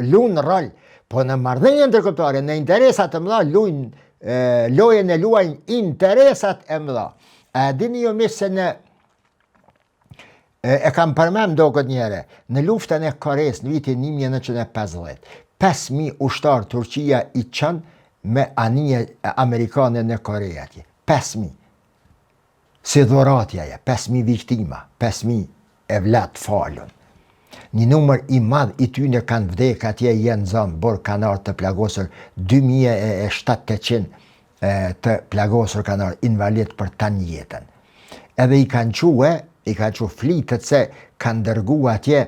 luan rol, po në marrëdhënie ndërkombëtare, në interesat e mëdha lojën e luajnë interesat e mëdha. A dini ju mirë se e kam përmend këtë njëre, në luftën e Koreas në vitin 1950, 5.000 ushtar Turqia i çon me anije amerikane në Kore atje. 5.000. Si dhuratja, 5.000 viktima, 5.000 evlat falun. Një numër i madh i tyre kanë vdek atje, jenë zonë borë kanar të plagosur, 2.700 të plagosur kanar invalid për tani jetën. Edhe i kanë quë flitët se kanë dërgu atje,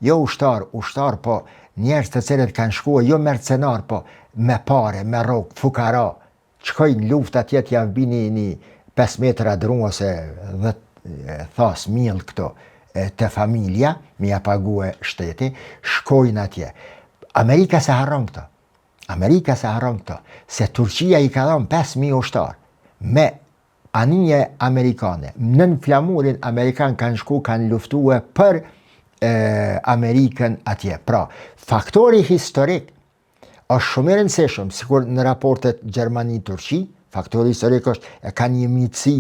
jo ushtar, po njerëz të cilët kanë shkuar, jo mercenar, po me pare, me rrogë, fukara, shkojnë luft atje t'ja bini një 5 metra dru ose 10 thas mill këto të familja, mi ja pague shteti, shkojnë atje. Amerika se harron këto, se Turqia i ka dhënë 5.000 ushtar me anije amerikane. Nën flamurin amerikan kanë shku, kanë luftue për Amerikën atje. Pra, faktori historik është shumë i rëndësishëm, sikur në raportet Gjermani-Turqi, faktori historik është e ka një mitësi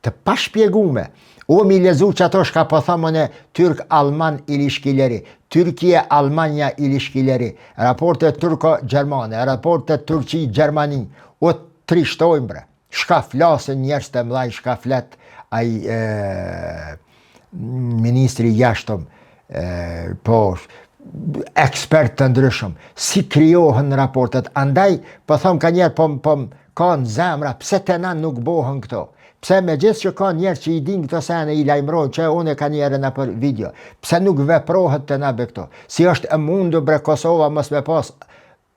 të pashpjegume. O mi lezu që ato shka po thamën e Türk-Alman ilişkileri, Türkiye-Almanya ilişkileri, raportet Turko-Gjermane, raportet Turqi-Gjermani, o trishtojmë bre, shka flasën njerës të mlaj, shka flet ai ministri jashtëm, po ekspert të ndryshëm, si krijohen raportet. Andaj, po thom ka njerë, po ka në zemra, pse të na nuk bohën këto? Pse me gjithë që ka njerë që i din këto sene i lajmërojnë, që une ka njerë në për video, pse nuk veprohet të nabe këto? Si është e mundu bre Kosova mos me pas,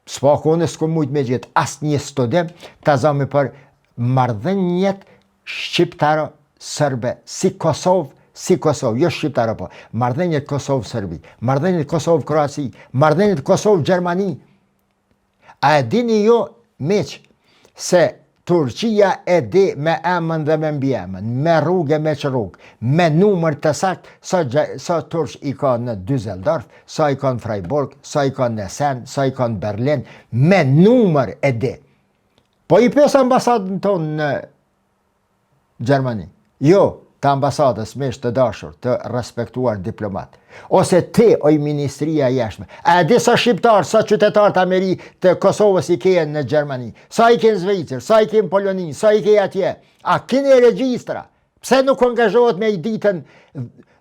s'pakone s'ku mujt me gjithë, asë një studim të zami për marrëdhëniet shqiptaro-sërbe, si Kosovë, jo shqiptaro po, marrëdhëniet Kosovë-Sërbi, marrëdhëniet Kosovë-Kroaci, marrëdhëniet Kosovë-Gjermani. A e dini jo, meq, se Turqia e di me emën dhe me mbjemën, me rrugë e me qërrugë, me numër të sakt, sa Turq i ka në Düsseldorf, sa i ka në Freiburg, sa i ka në Essen, sa i ka në Berlin, me numër e di. Po i pes ambasadën tonë në Gjermani. Jo, të ambasadës mesh të dashur, të respektuar diplomat. Ose ti, oj ministria jashme. A di sa shqiptar, sa qytetar të Kosovës i kenë në Gjermani, sa i kenë Zvicër, sa i kenë Poloni, sa i kenë atje. A keni regjistra? Pse nuk angazhohet me i ditën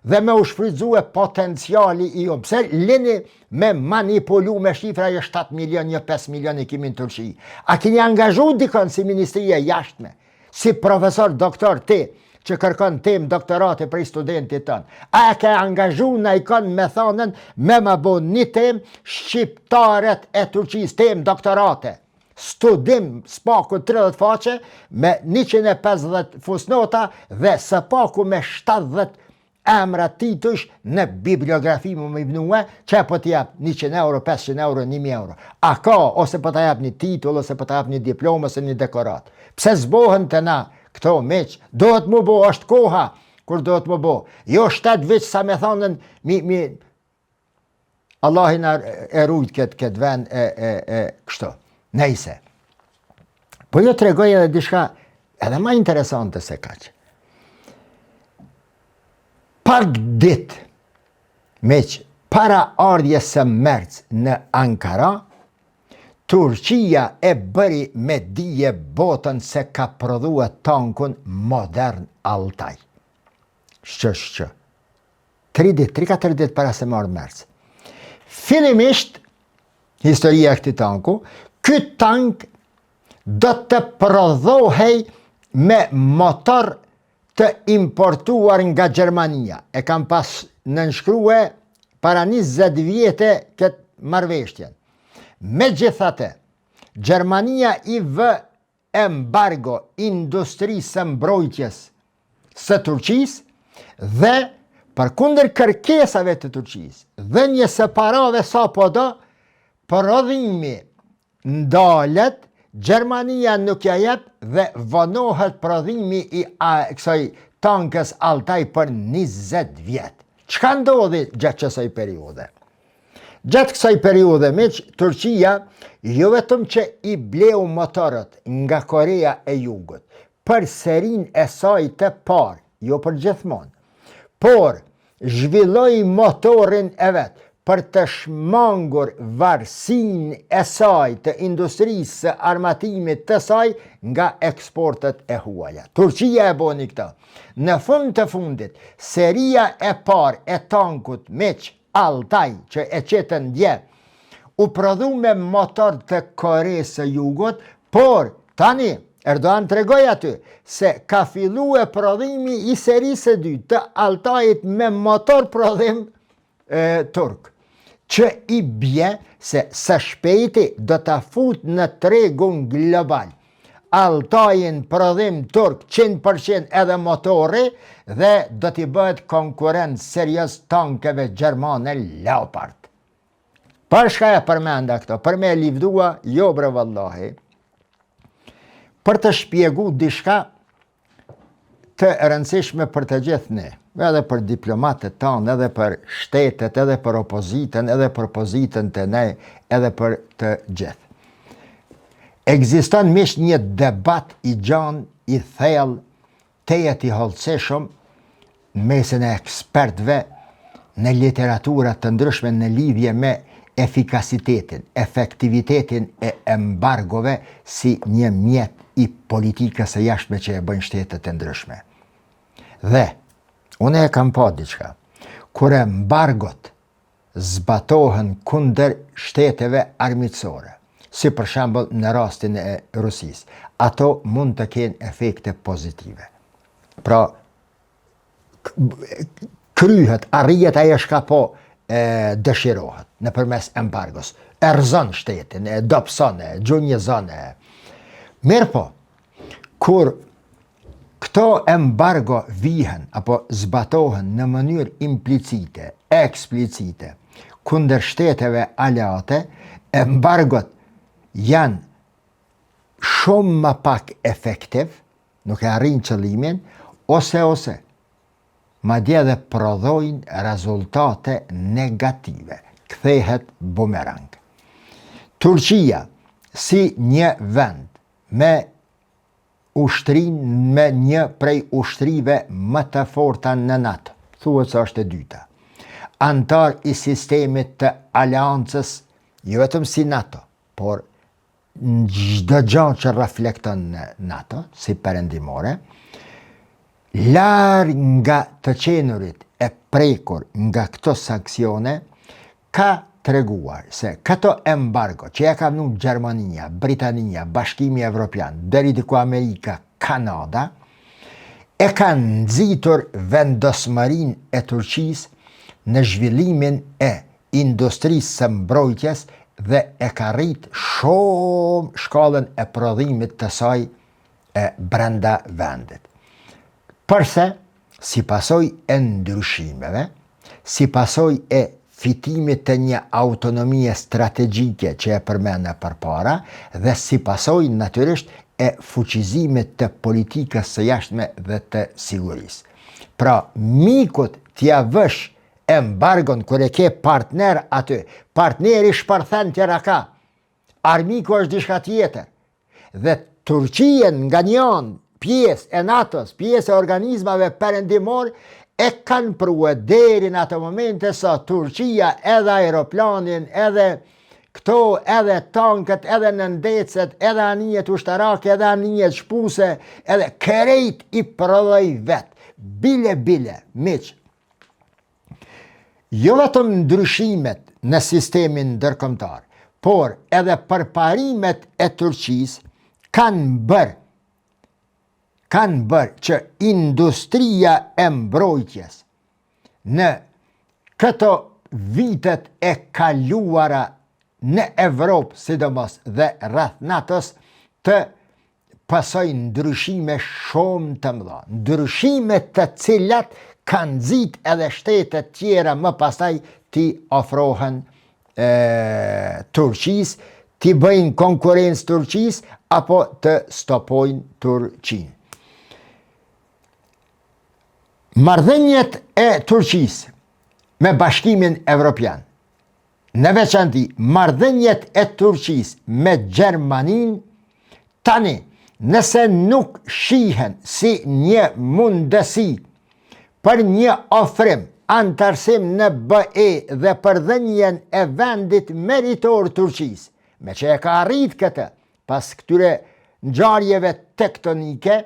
dhe me u shfrytëzue potenciali i jo? Pse lini me manipulu me shifra jo 7 milion, jo 5 milion i kimi në Turqi? A keni angazhu dikon si ministria jashtme, si profesor, doktor ti, që kërkon tem doktorate për i studentit tënë. A ke angazhu në ikon me thonën me më bo një tem shqiptaret e Turqis, tem doktorate. Studim spaku 30 faqe me 150 fusnota dhe së paku me 70 emra titush në bibliografi më ibnue, që po t'jap 100 euro, 500 euro, 1000 euro. A ka, ose po t'jap një titull, ose po t'jap një diplomë, ose një dekorat. Pse zbohen të na këto meq? Dohet mu bo, është koha, kur dohet mu bo. Jo 7 vich sa me thonën, Allahin e rujt këtë ven kështu. Nejse. Po jo të regoj edhe dishka edhe ma interesante se kaq. Pak dit, meq, para ardhjes së mërc në Ankara, Turqia e bëri me dije botën se ka prodhue tankun modern Altaj. Shqë. 3-4 dit para se marrë mërc. Fillimisht, historia e këtij tanku, ky tank do të prodhohej me motor të importuar nga Gjermania. E kam pas nënshkrue para 20 vjetë këtë marrëveshjen. Megjithatë, Gjermania i vë embargo industrisë së mbrojtjes së Turqisë dhe përkundër kërkesave të Turqisë, dhënie së parave sa po do, prodhimi ndalet, Gjermania nuk ja jep dhe vonohet prodhimi i kësaj tankës Altaj për 20 vjetë. Çka ndodhi gjatë kësaj periudhe? Gjatë kësaj periudhe, miq, Turqia jo vetëm që i bleu motorët nga Korea e Jugut për serin e saj të parë, jo për gjithmonë, por zhvilloi motorin e vetë për të shmangur varësinë e saj të industrisë së armatimit të saj nga eksportet e huaja. Turqia e boni këta. Në fund të fundit, seria e parë e tankut meq Altaj, që e qetën dje, u prodhu me motor të Koresë së Jugut, por tani Erdogan tregoi aty se ka fillu e prodhimi i serisë së dytë të Altajit me motor prodhim turk, që i bje se së shpejti do të fut në tregun global. Altajin prodhim turk 100% edhe motori dhe do t'i bëhet konkurent serios tankeve gjermane Leopard. Për shka e përmenda këto? Për me livdua, jo bre vallahi, për të shpjegu dishka të rëndësishme për të gjithë ne, edhe për diplomatët tanë, edhe për shtetet, edhe për opozitën, edhe për pozitën të ne, edhe për të gjithë. Ekziston mish një debat i gjanë, i thellë, tejet i hollësishëm, mesin e ekspertëve në literaturat të ndryshme në lidhje me efikasitetin, efektivitetin e embargove si një mjet i politikës së jashtme që e bëjnë shtetet të ndryshme. Dhe unë e kam pa diçka, kur embargot zbatohen kundër shteteve armiqësore, si për shembull në rastin e Rusisë, ato mund të kenë efekte pozitive. Pra, kryhet, arrijet ajo shka po dëshirohet nëpërmes embargos. Erzon shtetin, dobëson, gjunjëzon. Mirë po, kur këto embargo vihen apo zbatohen në mënyrë implicite, eksplicite, kundër shteteve aleate, embargot janë shumë më pak efektiv, nuk e arrin qëllimin, ose madje dhe prodhojnë rezultate negative, kthehet bumerang. Turqia, si një vend me ushtrin, me një prej ushtrive më të forta në NATO, thuhet se është e dyta, antar i sistemit të aleancës, jo vetëm si NATO, por në çdo gjë që reflekton në NATO, si perëndimore, larg nga të qenurit e prekur nga këto sanksione, ka treguar se këto embargo që e ka vënë Gjermania, Britania, Bashkimi Evropian, deri diku Amerika, Kanada, e kanë nxitur vendosmërinë e Turqisë në zhvillimin e industrisë së mbrojtjes dhe e ka rrit shumë shkallën e prodhimit të saj brenda vendit. Përse, si pasoj e ndryshimeve, si pasoj e fitimit të një autonomie strategjike që e përmene përpara dhe si pasoj natyrisht e fuqizimit të politikës së jashtme dhe të sigurisë. Pra, mikut t'ja vësh embargon kër e ke partner aty, partneri shpërthen tjera ka, armiku është dishka tjetër, dhe Turqien nga njën pjesë e NATO-s, pjesë e organizmave perëndimor, e kanë prue deri në ato momente sa Turqia edhe aeroplanin, edhe këto, edhe tankët, edhe nëndecet, edhe anijet ushtarake, edhe anijet shpuse, edhe kërejt i prodhoj vetë. Bile, miq. Jo vetëm ndryshimet në sistemin ndërkombëtar, por edhe përparimet e Turqisë kanë bërë që industria e mbrojtjes në këto vitet e kaluara në Evropë, sidomos dhe rreth NATO-s, të pasojnë ndryshime shumë të mëdha. Ndryshime të cilat kanë nxit edhe shtetet tjera më pastaj t'i ofrohen Turqisë, t'i bëjnë konkurrencë Turqisë apo të stopojnë Turqinë. Marrëdhëniet e Turqisë me Bashkimin Evropian, në veçanti marrëdhëniet e Turqisë me Gjermaninë, tani nëse nuk shihen si një mundësi për një ofrim antarësim në BE dhe për dhënien e vendit meritor Turqisë, me që e ka arrit këtë pas këtyre ngjarjeve tektonike,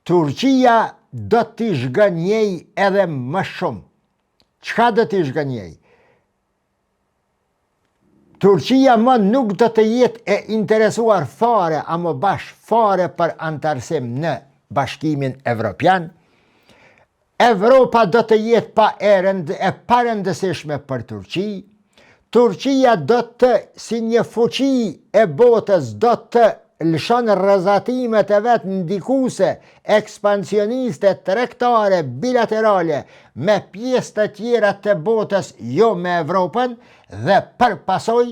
Turqia do t'i zhgënjej edhe më shumë. Çka do t'i zhgënjej? Turqia më nuk do të jetë e interesuar fare, a më bash fare për antarësim në Bashkimin Evropian. Evropa do të jetë e parëndësishme për Turqi. Turqia do të, si një fuqi e botës, do të lëshon rrezatimet e vetë ndikuse, ekspansioniste, tregtare, bilaterale me pjesë të tjera të botës, jo me Evropën, dhe përpasoj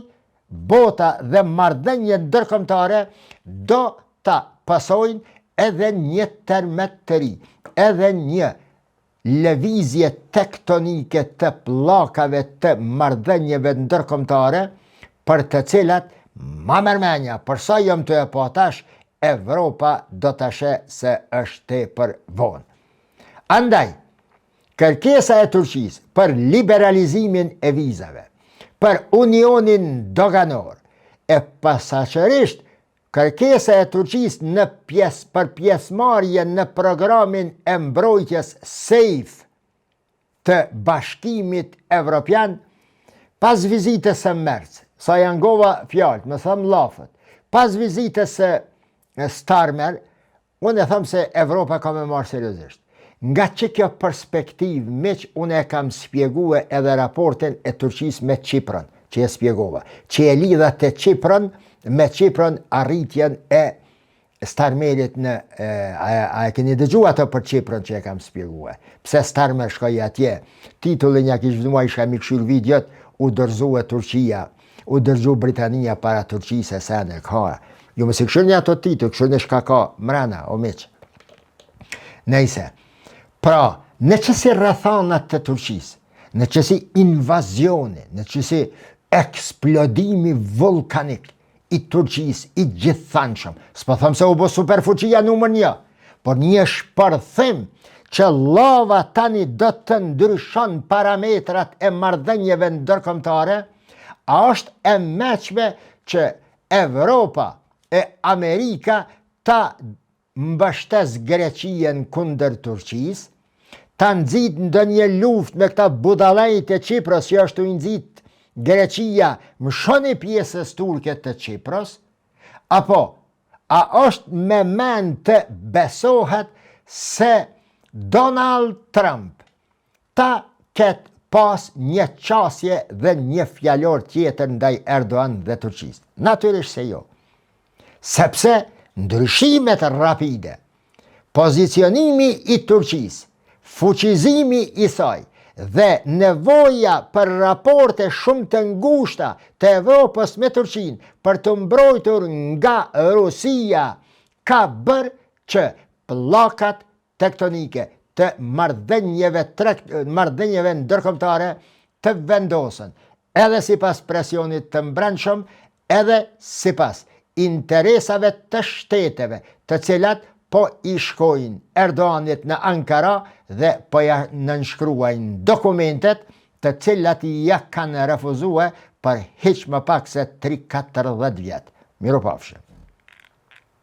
bota dhe marrëdhëniet ndërkombëtare do ta pasojnë edhe një tërmet të ri, edhe një lëvizje tektonike të pllakave të marrëdhënieve ndërkombëtare, për të cilat ma mërmenja, përsa jom të e po tash, Evropa do të shë se është tepër vonë. Andaj, kërkesa e Turqisë për liberalizimin e vizave, për unionin doganor, e pasaqërisht kërkesa e Turqisë për pjesëmarrje në programin e mbrojtjes SAFE të Bashkimit Evropian, pas vizitës së Merz, sa janë gova fjallët, me thëmë lafët, pas vizitës së Starmer, unë e thëmë se Evropa ka me marrë seriozisht. Nga që kjo perspektiv, meq unë e kam spjegue edhe raportin e Turqisë me Qipron, që e spjegova, që e lidha të Qipron me Qipron arritjen e Starmerit në, a e keni dëgju ato për Qipron që e kam spjegue? Pse Starmer shkoj atje? Titullin ja kishë vëdhua, ishka mi këshur videot, u dërzua Turqia, u dërgju Britania para Turqisë e sene ka. Jo më si këshur një ato titull, këshur një shka ka mrena, o meq. Nejse, pra, në qësi rrethanat të Turqisë, në qësi invazioni, në qësi eksplodimi vulkanik i Turqisë, i gjithanshëm, s'po thëmë se u bo superfuqia numër 1, por një shpërthim që lava tani do të ndryshon parametrat e marrëdhënieve ndërkombëtare, a është e meqme që Evropa e Amerika ta mbështes Greqien kundër Turqisë, ta nxit ndonjë luftë me këta budallajt e Qipros, që është u nxit Greqia më shoni pjesës turke të Qipros, apo a është me mend të besohet se Donald Trump ta ketë pas një qasje dhe një fjalor tjetër ndaj Erdogan dhe Turqisë? Natyrisht se jo. Sepse ndryshimet rapide, pozicionimi i Turqisë fuqizimi i saj dhe nevoja për raporte shumë të ngushta të Evropës me Turqinë për të mbrojtur nga Rusia ka bërë që pllakat tektonike të marrëdhënieve ndërkombëtare të vendosen, edhe sipas presionit të brendshëm, edhe sipas interesave të shteteve, të cilat po i shkojnë Erdoganit në Ankara dhe po ja nënshkruajnë dokumentet të cilat ja kanë refuzuar për hiç më pak se 3-14 vjet. Miropafshim.